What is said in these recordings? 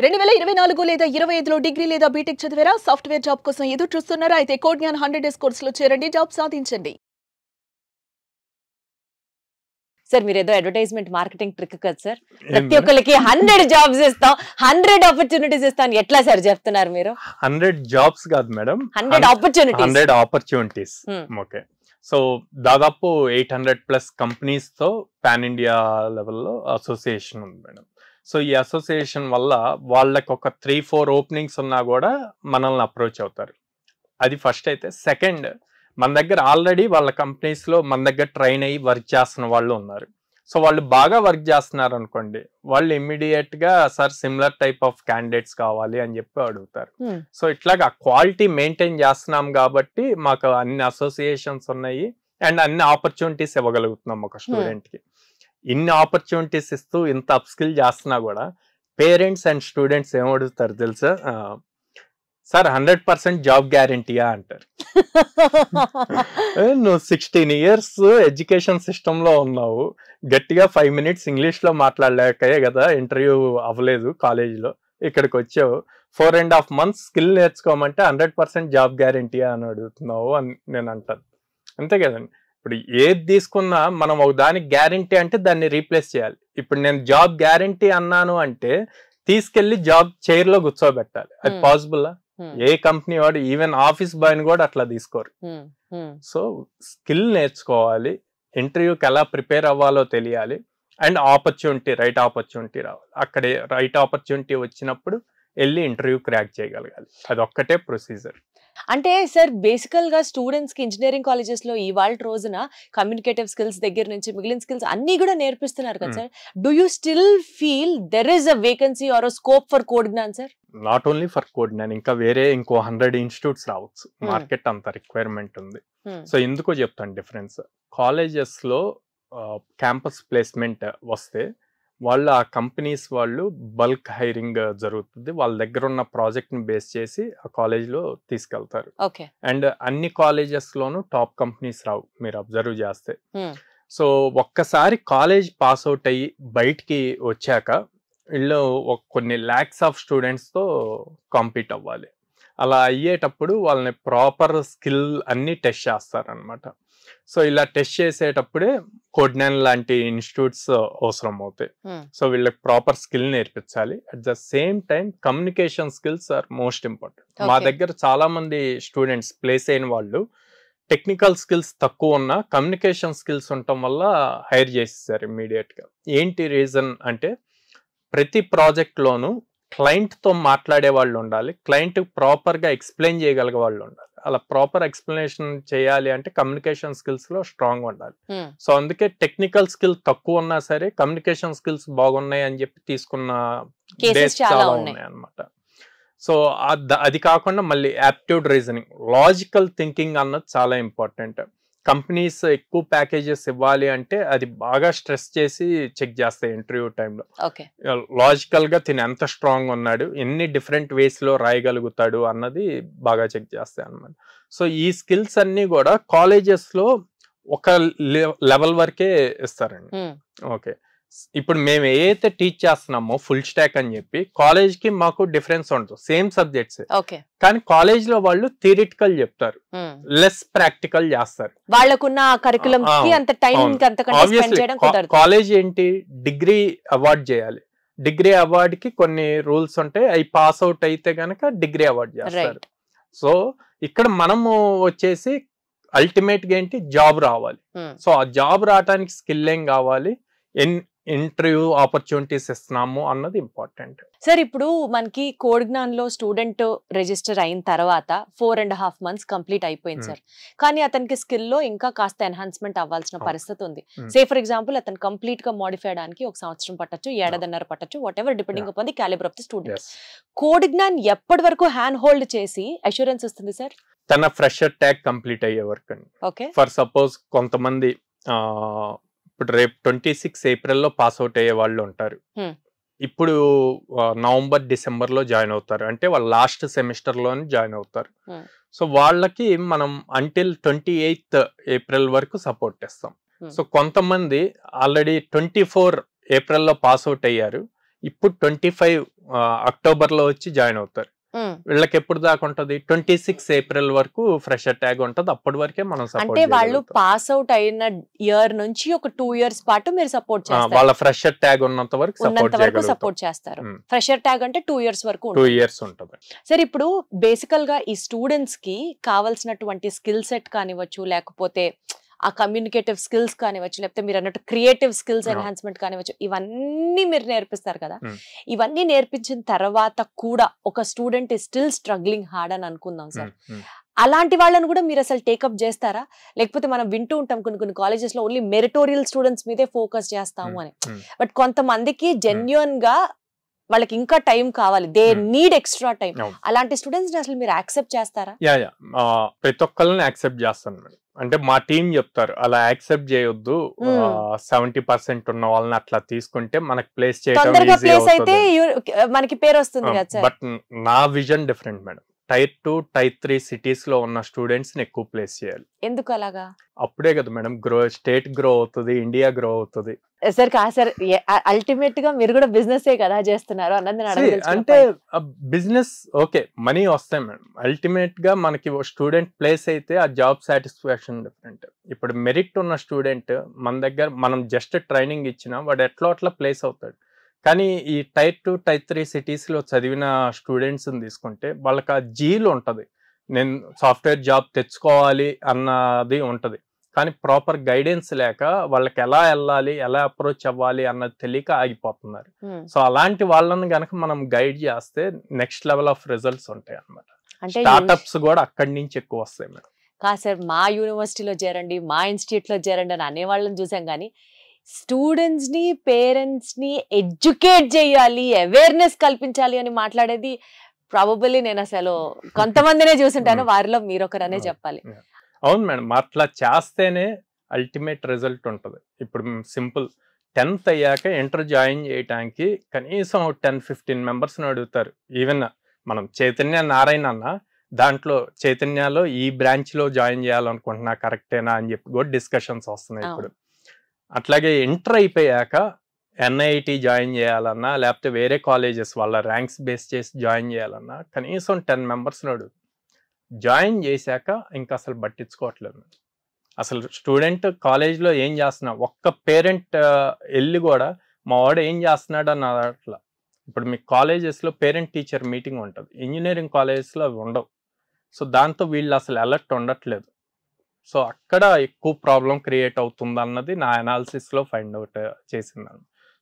2024 లేదా 25లో డిగ్రీ లేదా బీటెక్ చదివారా? సాఫ్ట్‌వేర్ జాబ్ కోసం ఎదురు చూస్తున్నారా? అయితే కోడ్‌జ్ఞాన్ 100 డేస్ కోర్సులో చేరండి, జాబ్ సాధించండి. సార్ మీరేదో అడ్వర్టైజ్మెంట్ మార్కెటింగ్ ట్రిక్ కదా సార్, ఏం ప్రతి మేడం? ఒక్కరికి 100 జాబ్స్ ఇస్తాం, 100 ఆపర్చునిటీస్ ఇస్తాం, ఎట్లా సార్ చెప్తున్నారు మీరు? 100 జాబ్స్ కాదు madam, 100 opportunities. 100 opportunities. Okay, so దాదాపు 800+ కంపెనీస్ తో పాన్ ఇండియా లెవెల్లో అసోసియేషన్ ఉంది మేడం. సో ఈ అసోసియేషన్ వల్ల వాళ్ళకి ఒక 3-4 ఓపెనింగ్స్ ఉన్నా కూడా మనల్ని అప్రోచ్ అవుతారు. అది ఫస్ట్. అయితే సెకండ్, మన దగ్గర ఆల్రెడీ వాళ్ళ కంపెనీస్ లో మన దగ్గర ట్రైన్ అయ్యి వర్క్ చేస్తున్న వాళ్ళు ఉన్నారు. సో వాళ్ళు బాగా వర్క్ చేస్తున్నారు అనుకోండి, వాళ్ళు ఇమ్మీడియట్ గా sir similar type of candidates కావాలి అని చెప్పి అడుగుతారు. సో ఇట్లాగా క్వాలిటీ మెయింటైన్ చేస్తున్నాం కాబట్టి మాకు అన్ని అసోసియేషన్స్ ఉన్నాయి అండ్ అన్ని ఆపర్చునిటీస్ ఇవ్వగలుగుతున్నాం ఒక స్టూడెంట్ కి. ఇన్ని ఆపర్చునిటీస్ ఇస్తూ ఇంత అప్స్కిల్ చేస్తున్నా కూడా పేరెంట్స్ అండ్ స్టూడెంట్స్ ఏం అడుగుతారు తెలుసా? సార్ 100% జాబ్ గ్యారంటీయా అంటారు. నువ్వు 16 years ఎడ్యుకేషన్ సిస్టమ్ లో ఉన్నావు, గట్టిగా 5 minutes ఇంగ్లీష్ లో మాట్లాడలేకే కదా ఇంటర్వ్యూ అవ్వలేదు కాలేజీలో, ఇక్కడికి వచ్చావు 4.5 months స్కిల్ నేర్చుకోమంటే 100% జాబ్ గ్యారంటీయా అని అడుగుతున్నావు అని నేను అంటాను. అంతే కదండి. ఇప్పుడు ఏది తీసుకున్నా మనం ఒక దానికి గ్యారంటీ అంటే దాన్ని రీప్లేస్ చేయాలి. ఇప్పుడు నేను జాబ్ గ్యారంటీ అన్నాను అంటే తీసుకెళ్లి జాబ్ చైర్ లో కూర్చోబెట్టాలి. అది పాసిబుల్? ఏ కంపెనీ వాడు ఈవెన్ ఆఫీస్ బాయ్ ని కూడా అట్లా తీసుకోరు. సో స్కిల్ నేర్చుకోవాలి, ఇంటర్వ్యూకి ఎలా ప్రిపేర్ అవ్వాలో తెలియాలి, అండ్ ఆపర్చునిటీ, రైట్ ఆపర్చునిటీ రావాలి. అక్కడే రైట్ ఆపర్చునిటీ వచ్చినప్పుడు వెళ్ళి ఇంటర్వ్యూ క్రాక్ చేయగలగాలి. అది ఒక్కటే ప్రొసీజర్. అంటే సార్ బేసికల్ గా స్టూడెంట్స్ కి ఇంజనీరింగ్ కాలేజెస్ లో ఇవాళ రోజున కమ్యూనికేటివ్ స్కిల్స్ దగ్గర నుంచి మిగిలిన స్కిల్స్ అన్ని కూడా నేర్పిస్తున్నారు కదా sir. Do you still feel there is a vacancy or scope for Codegnan sir? Not only for Codegnan, ఇంకా వేరే ఇంకో 100 ఇన్స్టిట్యూట్స్ రావచ్చు. మార్కెట్ అంత రిక్వైర్మెంట్ ఉంది. సో ఎందుకో చెప్తాను డిఫరెన్స్. కాలేజెస్ లో క్యాంపస్ ప్లేస్మెంట్ వస్తే వాళ్ళు ఆ కంపెనీస్ వాళ్ళు బల్క్ హైరింగ్ జరుగుతుంది, వాళ్ళ దగ్గర ఉన్న ప్రాజెక్ట్ ని బేస్ చేసి ఆ కాలేజ్ లో తీసుకెళ్తారు. అండ్ అన్ని కాలేజెస్ లోనూ టాప్ కంపెనీస్ రావు, మీరు అబ్జర్వ్ చేస్తే. సో ఒక్కసారి కాలేజ్ పాస్ అవుట్ అయ్యి బయటికి వచ్చాక వీళ్ళు కొన్ని ల్యాక్స్ ఆఫ్ స్టూడెంట్స్ తో కాంపీట్ అవ్వాలి. అలా అయ్యేటప్పుడు వాళ్ళని ప్రాపర్ స్కిల్ అన్ని టెస్ట్ చేస్తారనమాట. సో ఇలా టెస్ట్ చేసేటప్పుడే కోడ్‌జ్ఞాన్ లాంటి ఇన్స్టిట్యూట్స్ అవసరం అవుతాయి. సో వీళ్ళకి ప్రాపర్ స్కిల్ నేర్పించాలి. At the same time communication skills are most important. మా దగ్గర చాలా మంది స్టూడెంట్స్ ప్లేస్ అయిన వాళ్ళు టెక్నికల్ స్కిల్స్ తక్కువ ఉన్నా కమ్యూనికేషన్ స్కిల్స్ ఉండటం వల్ల హైర్ చేసేసారు ఇమ్మీడియట్ గా. ఏంటి రీజన్ అంటే ప్రతి ప్రాజెక్ట్ లోనూ క్లయింట్ తో మాట్లాడే వాళ్ళు ఉండాలి, క్లయింట్ ప్రాపర్ గా ఎక్స్ప్లెయిన్ చేయగలిగే వాళ్ళు ఉండాలి. అలా ప్రాపర్ ఎక్స్ప్లెనేషన్ చేయాలి అంటే కమ్యూనికేషన్ స్కిల్స్ లో స్ట్రాంగ్ ఉండాలి. సో అందుకే టెక్నికల్ స్కిల్ తక్కువ ఉన్నా సరే కమ్యూనికేషన్ స్కిల్స్ బాగున్నాయి అని చెప్పి తీసుకున్న డేస్ చాలా ఉన్నాయి అన్నమాట. సో అది కాకుండా మళ్ళీ యాప్టిట్యూడ్ రీజనింగ్, లాజికల్ థింకింగ్ అన్నది చాలా ఇంపార్టెంట్. కంపెనీస్ ఎక్కువ ప్యాకేజెస్ ఇవ్వాలి అంటే అది బాగా స్ట్రెస్ చేసి చెక్ చేస్తాయి ఇంటర్వ్యూ టైంలో. లాజికల్ గా తిని ఎంత స్ట్రాంగ్ ఉన్నాడు, ఎన్ని డిఫరెంట్ వేస్ లో రాయగలుగుతాడు అన్నది బాగా చెక్ చేస్తాయి అన్నమాట. సో ఈ స్కిల్స్ అన్ని కూడా కాలేజెస్ లో ఒక లెవెల్ వరకే ఇస్తారండి. ఓకే, ఇప్పుడు మేము ఏదైతే టీచ్ చేస్తున్నామో ఫుల్ స్టాక్ అని చెప్పి కాలేజ్ కి మాకు డిఫరెన్స్ ఉంటుంది, సేమ్ సబ్జెక్ట్స్. కానీ కాలేజ్ లో వాళ్ళు థియరిటికల్ చెప్తారు, లెస్ ప్రాక్టికల్ చేస్తారు. వాళ్ళకున్న కరికులం కి అంత టైం స్పెండ్ చేయడం కుదరదు. కాలేజ్ ఏంటి, డిగ్రీ అవార్డ్ చేయాలి, డిగ్రీ అవార్డ్ కి కొన్ని రూల్స్ ఉంటాయి, అవి పాస్ అవుట్ అయితే గనక డిగ్రీ అవార్డ్ చేస్తారు. సో ఇక్కడ మనము వచ్చేసి అల్టిమేట్ గా ఏంటి, జాబ్ రావాలి. సో ఆ జాబ్ రావడానికి స్కిల్ ఏం కావాలి, ఇంటర్వ్యూ ఆపర్చునిటీస్ ఇస్తున్నాము అన్నది ఇంపార్టెంట్. సార్ ఇప్పుడు మనకి కోడ్‌జ్ఞాన్ లో స్టూడెంట్ రిజిస్టర్ అయిన తర్వాత 4.5 months కంప్లీట్ అయిపోయింది సార్, కానీ అతనికి స్కిల్ లో ఇంకా కాస్త ఎన్హాన్స్మెంట్ అవ్వాల్సిన పరిస్థితి ఉంది. సే ఫర్ ఎగ్జాంపుల్ అతను కంప్లీట్ గా మోడిఫై అవడానికి 1 సంవత్సరం పట్టొచ్చు, 1.5 పట్టొచ్చు, whatever depending upon the calibre of the student. Codegnan ఎప్పటి వరకు హ్యాండ్ హోల్డ్ చేసి అష్యూరెన్స్ ఇస్తుంది సార్? తన ఫ్రెషర్ ట్యాగ్ కంప్లీట్ అయ్యే వరకు అండి. ఫర్ సపోజ్ కొంతమంది ఇప్పుడు రేపు 26 April లో పాస్ అవుట్ అయ్యే వాళ్ళు ఉంటారు, ఇప్పుడు నవంబర్ డిసెంబర్ లో జాయిన్ అవుతారు, అంటే వాళ్ళు లాస్ట్ సెమిస్టర్ లోనే జాయిన్ అవుతారు. సో వాళ్ళకి మనం అంటిల్ 28th April వరకు సపోర్ట్ చేస్తాం. సో కొంతమంది ఆల్రెడీ 24 April లో పాస్ అవుట్ అయ్యారు, ఇప్పుడు 25 అక్టోబర్లో వచ్చి జాయిన్ అవుతారు. వీళ్ళకి ఎప్పుడు దాకా ఉంటది 26 ఏప్రిల్ వరకు ఫ్రెషర్ ట్యాగ్ ఉంటది. అప్పటి వరకే మనం అంటే వాళ్ళు పాస్ అవుట్ అయిన ఇయర్ నుంచి ఒక 2 years పాటు మీరు సపోర్ట్ చేస్తారు. వాళ్ళ ఫ్రెషర్ ట్యాగ్ ఉన్నంత వరకు సపోర్ట్ చేస్తారు. ఫ్రెషర్ ట్యాగ్ అంటే 2 years వరకు 2 years ఉంటది. సరే, ఇప్పుడు బేసికల్ గా ఈ స్టూడెంట్స్ కి కావాల్సినటువంటి స్కిల్ సెట్ కానివచ్చు, లేకపోతే ఆ కమ్యూనికేటివ్ స్కిల్స్ కానివచ్చు, లేకపోతే మీరు అన్నట్టు క్రియేటివ్ స్కిల్స్ ఎన్హాన్స్మెంట్ కానివచ్చు, ఇవన్నీ మీరు నేర్పిస్తారు కదా. ఇవన్నీ నేర్పించిన తర్వాత కూడా ఒక స్టూడెంట్ స్టిల్ స్ట్రగ్లింగ్ హార్డ్ అని అనుకుందాం సార్, అలాంటి వాళ్ళని కూడా మీరు అసలు టేకప్ చేస్తారా? లేకపోతే మనం వింటూ ఉంటాం కొన్ని కాలేజెస్ లో ఓన్లీ మెరిటోరియల్ స్టూడెంట్స్ మీదే ఫోకస్ చేస్తాము అని. బట్ కొంతమందికి జెన్యున్ గా వాళ్ళకి ఇంకా టైం కావాలి, దే నీడ్ ఎక్స్ట్రా టైం. అలాంటి స్టూడెంట్స్ అసలు మీరు యాక్సెప్ట్ చేస్తారా? ప్రతి ఒక్కరిని యాక్సెప్ట్ చేస్తాను మేడం. అంటే మా టీం చెప్తారు అలా యాక్సెప్ట్ చేయొద్దు, 70% ఉన్న వాళ్ళని అట్లా తీసుకుంటే మనకి ప్లేస్ చేయడం మనకి పేరు వస్తుంది కదా సార్. బట్ నా vision different madam. Tier 2, Tier 3 cities లో ఉన్న స్టూడెంట్స్ ని ఎక్కువ ప్లేస్ చేయాలి. ఎందుకు అలాగా? అప్పుడే కదా మేడం స్టేట్ గ్రో అవుతుంది, ఇండియా గ్రో అవుతుంది. సార్ సార్, అల్టిమేట్ గా మీరు కూడా బిజినెస్ కదా చేస్తున్నారు అన్నది అంటే బిజినెస్ ఓకే, మనీ వస్తాయి మేడం. అల్టిమేట్ గా మనకి స్టూడెంట్ ప్లేస్ అయితే ఆ జాబ్ సాటిస్ఫాక్షన్ డిఫరెంట్. ఇప్పుడు మెరిట్ ఉన్న స్టూడెంట్ మన దగ్గర మనం జస్ట్ ట్రైనింగ్ ఇచ్చినా వాడు అట్లా ప్లేస్ అవుతాడు. కానీ ఈ Tier 2, Tier 3 సిటీస్ లో చదివిన స్టూడెంట్స్ తీసుకుంటే వాళ్ళకి ఆ జీల్ ఉంటది, నేను సాఫ్ట్వేర్ జాబ్ తెచ్చుకోవాలి అన్నది ఉంటది. కానీ ప్రాపర్ గైడెన్స్ లేక వాళ్ళకి ఎలా వెళ్ళాలి, ఎలా అప్రోచ్ అవ్వాలి అన్నది తెలియక ఆగిపోతున్నారు. సో అలాంటి వాళ్ళని గనక మనం గైడ్ చేస్తే నెక్స్ట్ లెవెల్ ఆఫ్ రిజల్ట్స్ ఉంటాయి అన్నమాట. స్టార్ట్అప్స్ కూడా అక్కడి నుంచి ఎక్కువ వస్తాయి మేడం. కాదు సార్, మా యూనివర్సిటీలో చేరండి, మా ఇన్స్టిట్యూట్ లో చేరండి అని అనేవాళ్ళని చూసాం, కానీ స్టూడెంట్స్ ని, పేరెంట్స్ ని ఎడ్యుకేట్ చేయాలి, అవేర్నెస్ కల్పించాలి అని మాట్లాడేది ప్రాబబుల్లీ నేను అసలు కొంతమందినే చూసుంటాను, వారిలో మీరు ఒకరనే చెప్పాలి. అవును మేడం, అట్లా చేస్తేనే అల్టిమేట్ రిజల్ట్ ఉంటుంది. ఇప్పుడు సింపుల్ 10th అయ్యాక ఇంటర్ జాయిన్ చేయడానికి కనీసం 10-15 మెంబర్స్ని అడుగుతారు. ఈవెన్ మనం చైతన్య నారాయణ అన్న దాంట్లో చైతన్యలో ఈ బ్రాంచ్లో జాయిన్ చేయాలనుకుంటున్నా కరెక్టేనా అని చెప్పి కూడా డిస్కషన్స్ వస్తున్నాయి ఇప్పుడు. అట్లాగే ఇంటర్ అయిపోయాక NIT జాయిన్ చేయాలన్నా, లేకపోతే వేరే కాలేజెస్ వాళ్ళ ర్యాంక్స్ బేస్ చేసి జాయిన్ చేయాలన్నా కనీసం 10 మెంబర్స్ని అడుగు. జాయిన్ చేశాక ఇంకా అసలు పట్టించుకోవట్లేదు. అసలు స్టూడెంట్ కాలేజ్లో ఏం చేస్తున్నా ఒక్క పేరెంట్ వెళ్ళి కూడా మా వాడు ఏం చేస్తున్నాడు అన్న అట్లా. ఇప్పుడు మీ కాలేజెస్లో పేరెంట్ టీచర్ మీటింగ్ ఉంటుంది, ఇంజనీరింగ్ కాలేజెస్లో అవి ఉండవు. సో దాంతో వీళ్ళు అసలు అలర్ట్ ఉండట్లేదు. సో అక్కడ ఎక్కువ ప్రాబ్లం క్రియేట్ అవుతుంది అన్నది నా అనాలిసిస్లో ఫైండ్ అవుట్ చేసింది.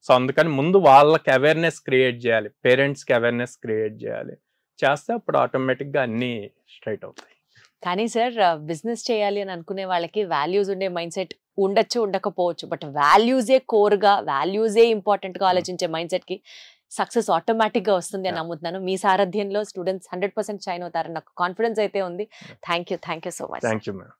సో అందుకని ముందు వాళ్ళకి అవేర్నెస్ క్రియేట్ చేయాలి, పేరెంట్స్కి అవేర్నెస్ క్రియేట్ చేయాలి. చేస్తే అప్పుడు ఆటోమేటిక్గా అన్నీ స్ట్రైట్ అవుతాయి. కానీ సార్, బిజినెస్ చేయాలి అని అనుకునే వాళ్ళకి వాల్యూస్ ఉండే మైండ్ సెట్ ఉండొచ్చు, ఉండకపోవచ్చు. బట్ వాల్యూసే కోర్గా, వాల్యూసే ఇంపార్టెంట్గా ఆలోచించే మైండ్ సెట్కి సక్సెస్ ఆటోమేటిక్గా వస్తుంది అని నమ్ముతున్నాను. మీ సారథ్యంలో స్టూడెంట్స్ 100% షైన్ అవుతారని నాకు కాన్ఫిడెన్స్ అయితే ఉంది. Thank you so much. Thank you madam.